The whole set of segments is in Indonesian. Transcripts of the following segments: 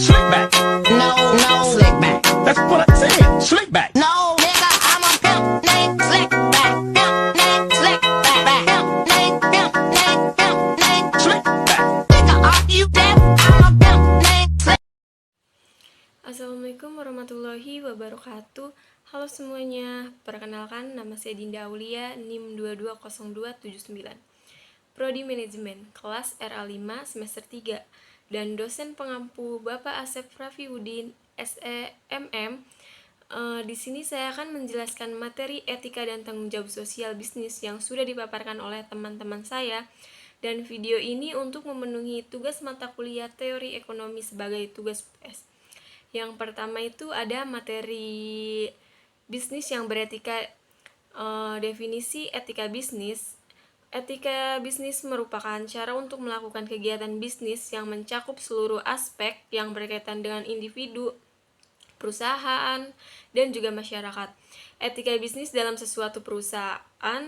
Slick back. No, slick back. That's what I said. Slick back. No, nigga, I'm a pimp named Slick back. Pimp named Slick back. Pimp named Slick back. Nigga, are you deaf? I'm a pimp named Slick. Assalamualaikum warahmatullahi wabarakatuh. Halo semuanya, perkenalkan nama saya Dinda Aulia, NIM 220279, Prodi Manajemen, kelas RA5 semester 3, dan dosen pengampu Bapak Asep Rafiuddin, SEMM. Di sini saya akan menjelaskan materi etika dan tanggung jawab sosial bisnis yang sudah dipaparkan oleh teman-teman saya. Dan video ini untuk memenuhi tugas mata kuliah teori ekonomi sebagai tugas UTS. Yang pertama itu ada materi bisnis yang beretika. Definisi etika bisnis. Etika bisnis merupakan cara untuk melakukan kegiatan bisnis yang mencakup seluruh aspek yang berkaitan dengan individu, perusahaan, dan juga masyarakat. Etika bisnis dalam sesuatu perusahaan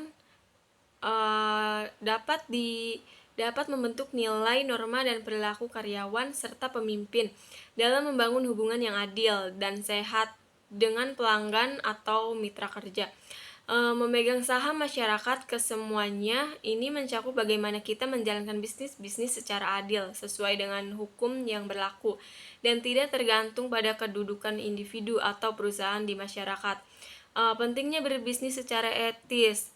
dapat membentuk nilai, norma, dan perilaku karyawan serta pemimpin dalam membangun hubungan yang adil dan sehat dengan pelanggan atau mitra kerja. Memegang saham masyarakat kesemuanya ini mencakup bagaimana kita menjalankan bisnis secara adil sesuai dengan hukum yang berlaku dan tidak tergantung pada kedudukan individu atau perusahaan di masyarakat. Pentingnya berbisnis secara etis.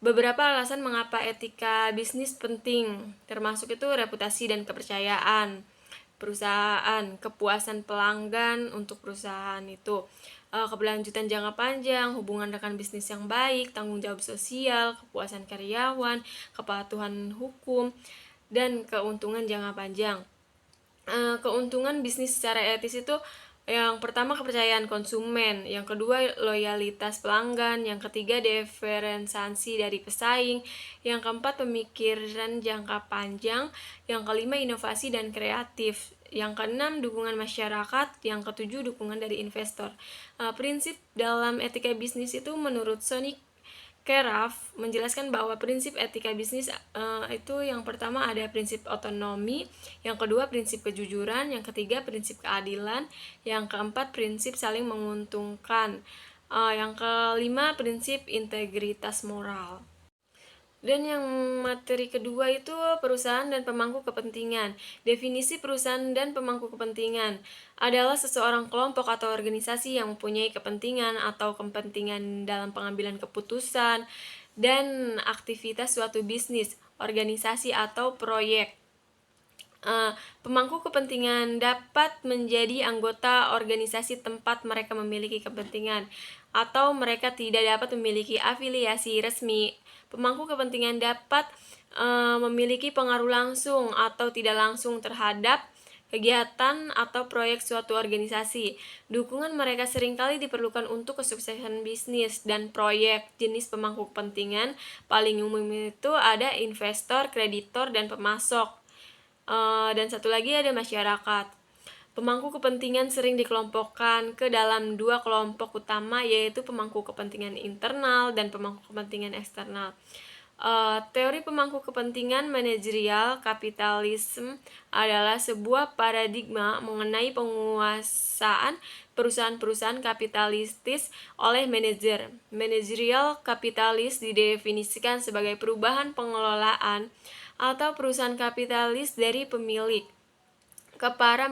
Beberapa alasan mengapa etika bisnis penting, termasuk itu reputasi dan kepercayaan perusahaan, kepuasan pelanggan untuk perusahaan itu, keberlanjutan jangka panjang, hubungan rekan bisnis yang baik, tanggung jawab sosial, kepuasan karyawan, kepatuhan hukum, dan keuntungan jangka panjang. Keuntungan bisnis secara etis itu yang pertama kepercayaan konsumen, yang kedua loyalitas pelanggan, yang ketiga diferensiasi dari pesaing, yang keempat pemikiran jangka panjang, yang kelima inovasi dan kreatif, yang keenam dukungan masyarakat, yang ketujuh dukungan dari investor. Prinsip dalam etika bisnis itu menurut Sonic Keraf menjelaskan bahwa prinsip etika bisnis itu yang pertama ada prinsip otonomi, yang kedua prinsip kejujuran, yang ketiga prinsip keadilan, yang keempat prinsip saling menguntungkan, yang kelima prinsip integritas moral. Dan yang materi kedua itu perusahaan dan pemangku kepentingan. Definisi perusahaan dan pemangku kepentingan adalah seseorang kelompok atau organisasi yang mempunyai kepentingan atau kepentingan dalam pengambilan keputusan dan aktivitas suatu bisnis, organisasi atau proyek. Pemangku kepentingan dapat menjadi anggota organisasi tempat mereka memiliki kepentingan atau mereka tidak dapat memiliki afiliasi resmi. Pemangku kepentingan dapat memiliki pengaruh langsung atau tidak langsung terhadap kegiatan atau proyek suatu organisasi. Dukungan mereka seringkali diperlukan untuk kesuksesan bisnis dan proyek. Jenis pemangku kepentingan paling umum itu ada investor, kreditor, dan pemasok. Dan satu lagi ada masyarakat. Pemangku kepentingan sering dikelompokkan ke dalam dua kelompok utama, yaitu pemangku kepentingan internal dan pemangku kepentingan eksternal. Teori pemangku kepentingan manajerial kapitalisme adalah sebuah paradigma mengenai penguasaan perusahaan-perusahaan kapitalistis oleh manajer. Managerial kapitalis didefinisikan sebagai perubahan pengelolaan atau perusahaan kapitalis dari pemilik ke para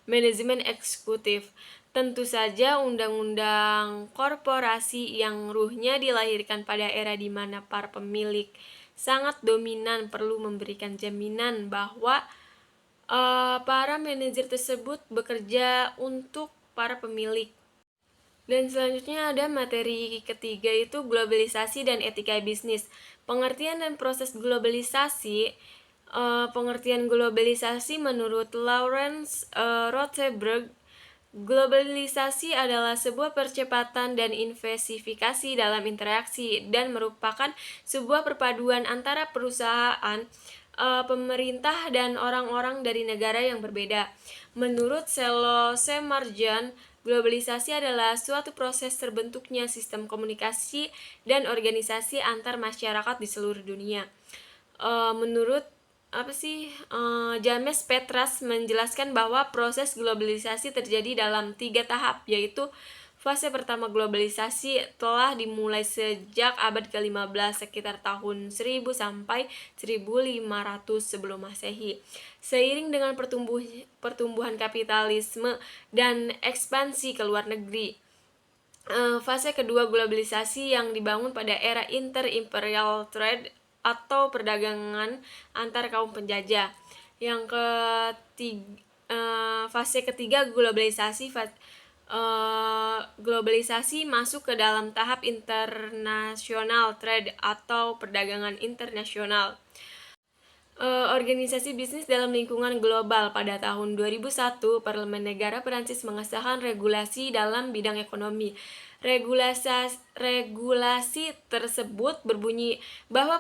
manajemen eksekutif. Tentu saja undang-undang korporasi yang ruhnya dilahirkan pada era di mana para pemilik sangat dominan perlu memberikan jaminan bahwa para manajer tersebut bekerja untuk para pemilik. Dan selanjutnya ada materi ketiga itu globalisasi dan etika bisnis. Pengertian dan proses globalisasi. Pengertian globalisasi menurut Lawrence Rothberg, globalisasi adalah sebuah percepatan dan intensifikasi dalam interaksi dan merupakan sebuah perpaduan antara perusahaan, pemerintah, dan orang-orang dari negara yang berbeda. Menurut Selo Semarjan, globalisasi adalah suatu proses terbentuknya sistem komunikasi dan organisasi antar masyarakat di seluruh dunia. Menurut James Petras menjelaskan bahwa proses globalisasi terjadi dalam 3 tahap, yaitu fase pertama globalisasi telah dimulai sejak abad ke-15 sekitar tahun 1000 sampai 1500 sebelum Masehi. Seiring dengan pertumbuhan kapitalisme dan ekspansi ke luar negeri. Fase kedua globalisasi yang dibangun pada era inter-imperial trade atau perdagangan antar kaum penjajah. Fase ketiga globalisasi masuk ke dalam tahap international trade atau perdagangan internasional. Organisasi bisnis dalam lingkungan global. Pada tahun 2001, Parlemen Negara Perancis mengesahkan regulasi dalam bidang ekonomi. Regulasi tersebut berbunyi bahwa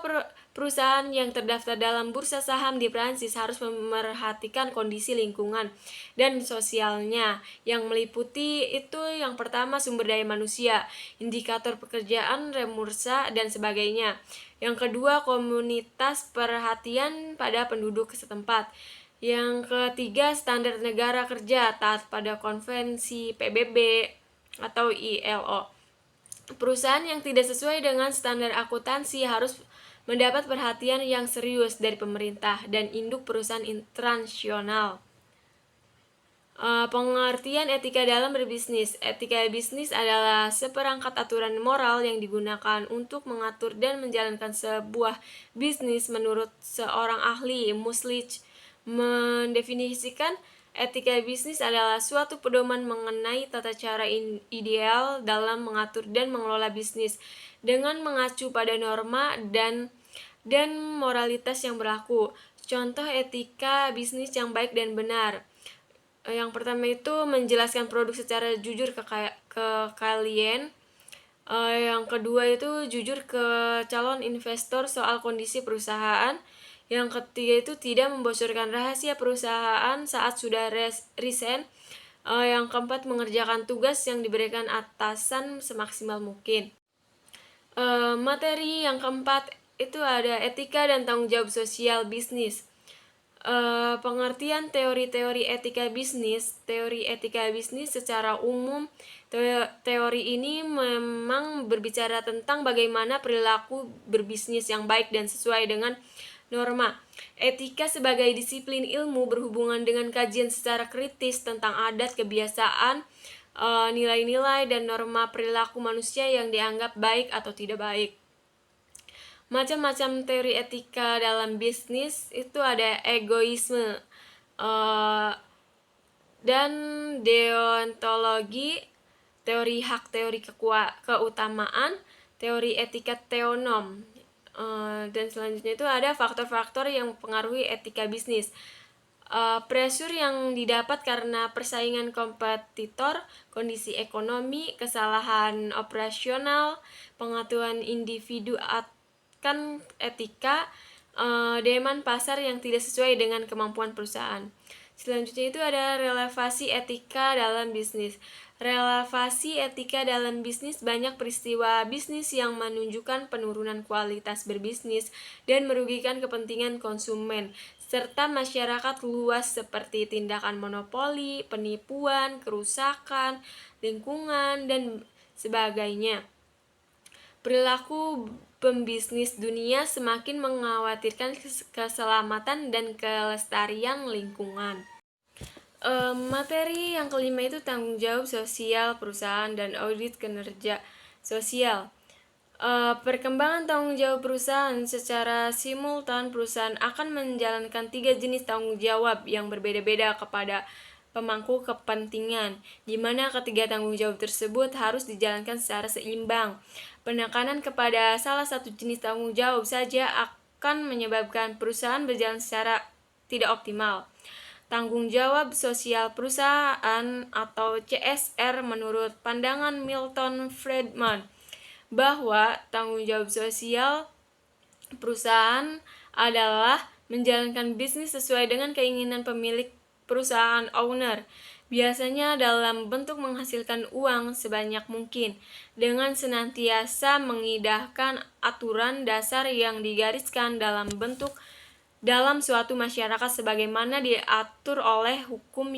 perusahaan yang terdaftar dalam bursa saham di Perancis harus memerhatikan kondisi lingkungan dan sosialnya, yang meliputi itu yang pertama sumber daya manusia, indikator pekerjaan, remursa, dan sebagainya. Yang kedua, komunitas, perhatian pada penduduk setempat. Yang ketiga, standar negara kerja, taat pada konvensi PBB atau ILO. Perusahaan yang tidak sesuai dengan standar akuntansi harus mendapat perhatian yang serius dari pemerintah dan induk perusahaan internasional. Pengertian etika dalam berbisnis. Etika bisnis adalah seperangkat aturan moral yang digunakan untuk mengatur dan menjalankan sebuah bisnis. Menurut seorang ahli, Muslich mendefinisikan etika bisnis adalah suatu pedoman mengenai tata cara ideal dalam mengatur dan mengelola bisnis dengan mengacu pada norma dan moralitas yang berlaku. Contoh etika bisnis yang baik dan benar. Yang pertama itu menjelaskan produk secara jujur ke klien. Yang kedua itu jujur ke calon investor soal kondisi perusahaan. Yang ketiga itu tidak membocorkan rahasia perusahaan saat sudah resign. Yang keempat, mengerjakan tugas yang diberikan atasan semaksimal mungkin. Materi yang keempat itu ada etika dan tanggung jawab sosial bisnis. Pengertian teori-teori etika bisnis. Teori etika bisnis secara umum, teori ini memang berbicara tentang bagaimana perilaku berbisnis yang baik dan sesuai dengan norma. Etika sebagai disiplin ilmu berhubungan dengan kajian secara kritis tentang adat, kebiasaan, nilai-nilai, dan norma perilaku manusia yang dianggap baik atau tidak baik. Macam-macam teori etika dalam bisnis itu ada egoisme dan deontologi, teori hak, teori keutamaan, teori etika teonom. Dan selanjutnya itu ada faktor-faktor yang mempengaruhi etika bisnis. Pressure yang didapat karena persaingan kompetitor, kondisi ekonomi, kesalahan operasional, pengaturan individu akan etika, demand pasar yang tidak sesuai dengan kemampuan perusahaan. Selanjutnya itu ada relevasi etika dalam bisnis. Relevasi etika dalam bisnis, banyak peristiwa bisnis yang menunjukkan penurunan kualitas berbisnis dan merugikan kepentingan konsumen serta masyarakat luas seperti tindakan monopoli, penipuan, kerusakan lingkungan, dan sebagainya. Perilaku pembisnis dunia semakin mengkhawatirkan keselamatan dan kelestarian lingkungan. Materi yang kelima itu tanggung jawab sosial perusahaan dan audit kinerja sosial. Perkembangan tanggung jawab perusahaan. Secara simultan, perusahaan akan menjalankan 3 jenis tanggung jawab yang berbeda-beda kepada pemangku kepentingan, di mana ketiga tanggung jawab tersebut harus dijalankan secara seimbang. Penekanan kepada salah satu jenis tanggung jawab saja akan menyebabkan perusahaan berjalan secara tidak optimal. Tanggung jawab sosial perusahaan atau CSR menurut pandangan Milton Friedman bahwa tanggung jawab sosial perusahaan adalah menjalankan bisnis sesuai dengan keinginan pemilik perusahaan owner, biasanya dalam bentuk menghasilkan uang sebanyak mungkin dengan senantiasa mengindahkan aturan dasar yang digariskan dalam bentuk dalam suatu masyarakat sebagaimana diatur oleh hukum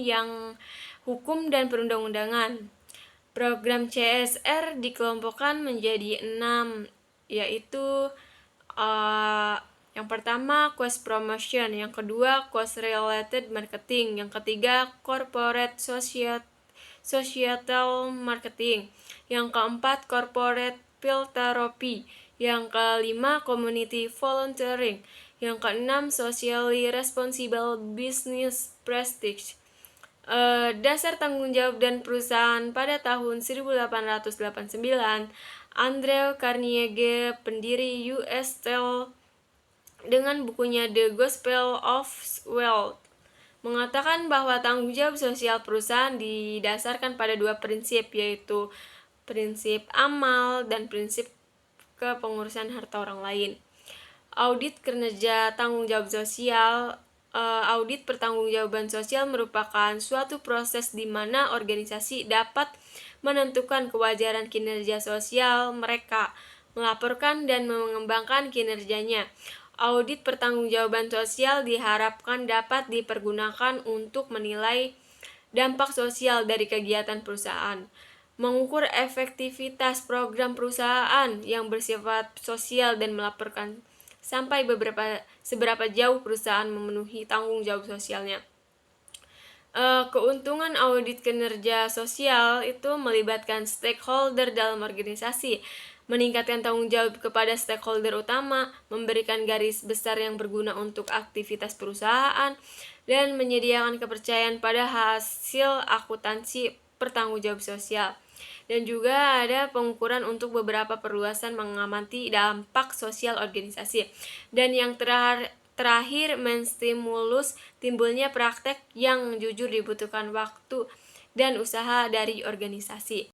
dan perundang-undangan. Program CSR dikelompokkan menjadi 6, yaitu yang pertama cost promotion, yang kedua cost related marketing, yang ketiga corporate societal marketing, yang keempat corporate philanthropy, yang kelima community volunteering, yang keenam socially responsible business practice. Dasar tanggung jawab dan perusahaan pada tahun 1889, Andrew Carnegie, pendiri US Steel, dengan bukunya The Gospel of Wealth, mengatakan bahwa tanggung jawab sosial perusahaan didasarkan pada 2 prinsip, yaitu prinsip amal dan prinsip kepengurusan harta orang lain. Audit kinerja tanggung jawab sosial. Audit pertanggungjawaban sosial merupakan suatu proses di mana organisasi dapat menentukan kewajaran kinerja sosial mereka, melaporkan dan mengembangkan kinerjanya. Audit pertanggungjawaban sosial diharapkan dapat dipergunakan untuk menilai dampak sosial dari kegiatan perusahaan, mengukur efektivitas program perusahaan yang bersifat sosial dan melaporkan sampai seberapa jauh perusahaan memenuhi tanggung jawab sosialnya. Keuntungan audit kinerja sosial itu melibatkan stakeholder dalam organisasi, meningkatkan tanggung jawab kepada stakeholder utama, memberikan garis besar yang berguna untuk aktivitas perusahaan, dan menyediakan kepercayaan pada hasil akuntansi pertanggungjawab sosial. Dan juga ada pengukuran untuk beberapa perluasan mengamati dampak sosial organisasi. Dan yang terakhir menstimulus timbulnya praktek yang jujur dibutuhkan waktu dan usaha dari organisasi.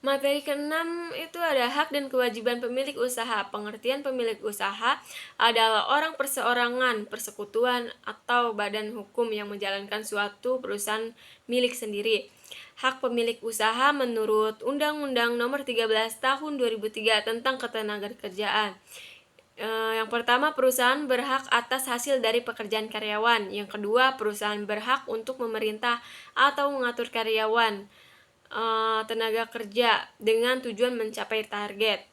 Materi ke-6 itu ada hak dan kewajiban pemilik usaha. Pengertian pemilik usaha adalah orang perseorangan, persekutuan, atau badan hukum yang menjalankan suatu perusahaan milik sendiri. Hak pemilik usaha menurut Undang-Undang Nomor 13 Tahun 2003 tentang Ketenagakerjaan. Yang pertama, perusahaan berhak atas hasil dari pekerjaan karyawan. Yang kedua, perusahaan berhak untuk memerintah atau mengatur karyawan, tenaga kerja dengan tujuan mencapai target.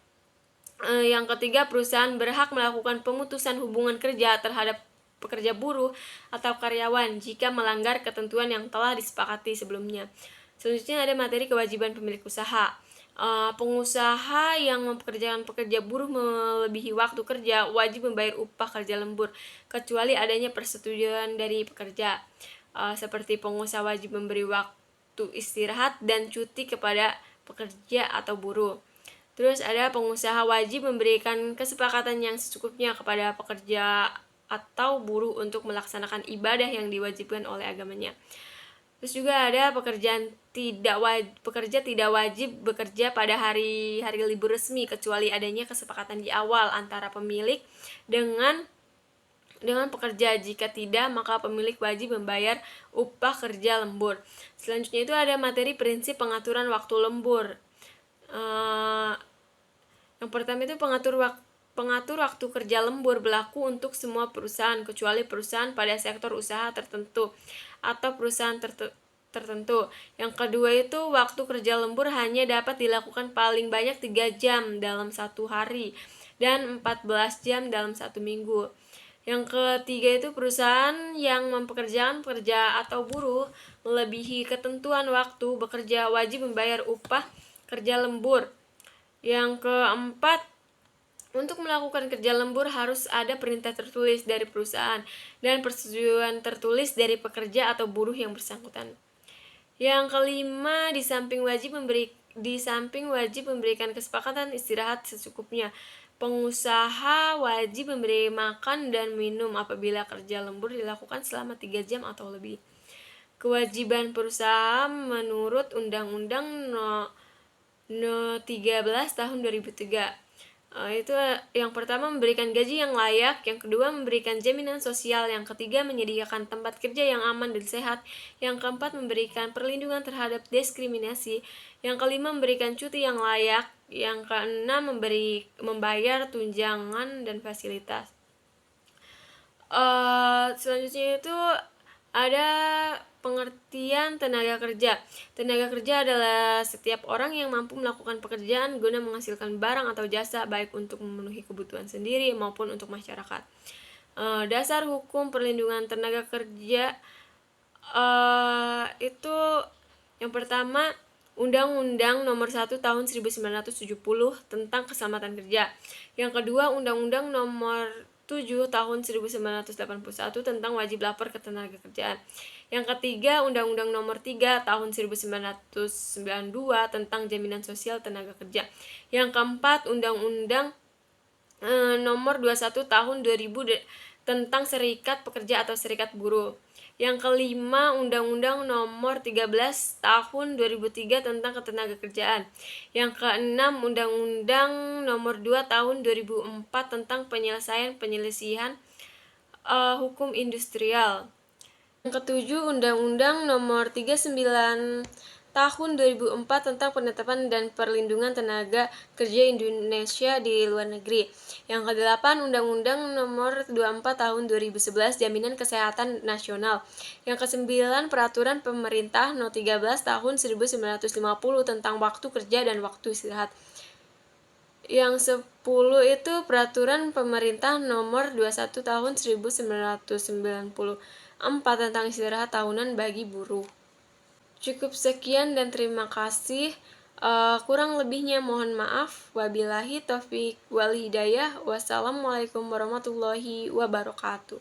Yang ketiga, perusahaan berhak melakukan pemutusan hubungan kerja terhadap pekerja buruh atau karyawan jika melanggar ketentuan yang telah disepakati sebelumnya. Selanjutnya ada materi kewajiban pemilik usaha. Pengusaha yang mempekerjakan pekerja buruh melebihi waktu kerja wajib membayar upah kerja lembur kecuali adanya persetujuan dari pekerja. Seperti pengusaha wajib memberi waktu istirahat dan cuti kepada pekerja atau buruh. Terus ada pengusaha wajib memberikan kesepakatan yang secukupnya kepada pekerja atau buruh untuk melaksanakan ibadah yang diwajibkan oleh agamanya. Terus juga ada pekerja tidak wajib bekerja pada hari libur resmi kecuali adanya kesepakatan di awal antara pemilik dengan pekerja. Jika tidak, maka pemilik wajib membayar upah kerja lembur. Selanjutnya itu ada materi prinsip pengaturan waktu lembur. Yang pertama itu pengatur waktu kerja lembur berlaku untuk semua perusahaan kecuali perusahaan pada sektor usaha tertentu atau perusahaan tertentu. Yang kedua itu waktu kerja lembur hanya dapat dilakukan paling banyak 3 jam dalam satu hari dan 14 jam dalam satu minggu. Yang ketiga itu perusahaan yang mempekerjakan pekerja atau buruh melebihi ketentuan waktu bekerja wajib membayar upah kerja lembur. Yang keempat, untuk melakukan kerja lembur harus ada perintah tertulis dari perusahaan dan persetujuan tertulis dari pekerja atau buruh yang bersangkutan. Yang kelima, di samping wajib memberikan kesepakatan istirahat secukupnya, pengusaha wajib memberi makan dan minum apabila kerja lembur dilakukan selama 3 jam atau lebih. Kewajiban perusahaan menurut Undang-Undang No 13 tahun 2003. Itu yang pertama memberikan gaji yang layak, yang kedua memberikan jaminan sosial, yang ketiga menyediakan tempat kerja yang aman dan sehat, yang keempat memberikan perlindungan terhadap diskriminasi, yang kelima memberikan cuti yang layak, yang keenam membayar tunjangan dan fasilitas. Selanjutnya itu ada pengertian tenaga kerja. Tenaga kerja adalah setiap orang yang mampu melakukan pekerjaan guna menghasilkan barang atau jasa, baik untuk memenuhi kebutuhan sendiri maupun untuk masyarakat. Dasar hukum perlindungan tenaga kerja itu yang pertama, Undang-Undang Nomor 1 Tahun 1970 tentang Keselamatan Kerja. Yang kedua, Undang-Undang Nomor 7 Tahun 1981 tentang wajib lapor ketenagakerjaan. Yang ketiga, Undang-Undang Nomor 3 Tahun 1992 tentang Jaminan Sosial Tenaga Kerja. Yang keempat, Undang-Undang Nomor 21 Tahun 2000 tentang Serikat Pekerja atau Serikat Buruh. Yang kelima, Undang-Undang Nomor 13 Tahun 2003 tentang Ketenagakerjaan. Yang keenam, Undang-Undang Nomor 2 Tahun 2004 tentang penyelesaian hukum industrial. Yang ketujuh, Undang-Undang Nomor 39 Tahun 2004 tentang penetapan dan perlindungan tenaga kerja Indonesia di luar negeri. Yang kedelapan, Undang-Undang Nomor 24 Tahun 2011 Jaminan Kesehatan Nasional. Yang kesembilan, Peraturan Pemerintah No 13 Tahun 1950 tentang waktu kerja dan waktu istirahat. Yang 10 itu Peraturan Pemerintah Nomor 21 Tahun 1994 tentang istirahat tahunan bagi buruh. Cukup sekian dan terima kasih. Kurang lebihnya mohon maaf. Wabillahi taufiq wal hidayah. Wassalamualaikum warahmatullahi wabarakatuh.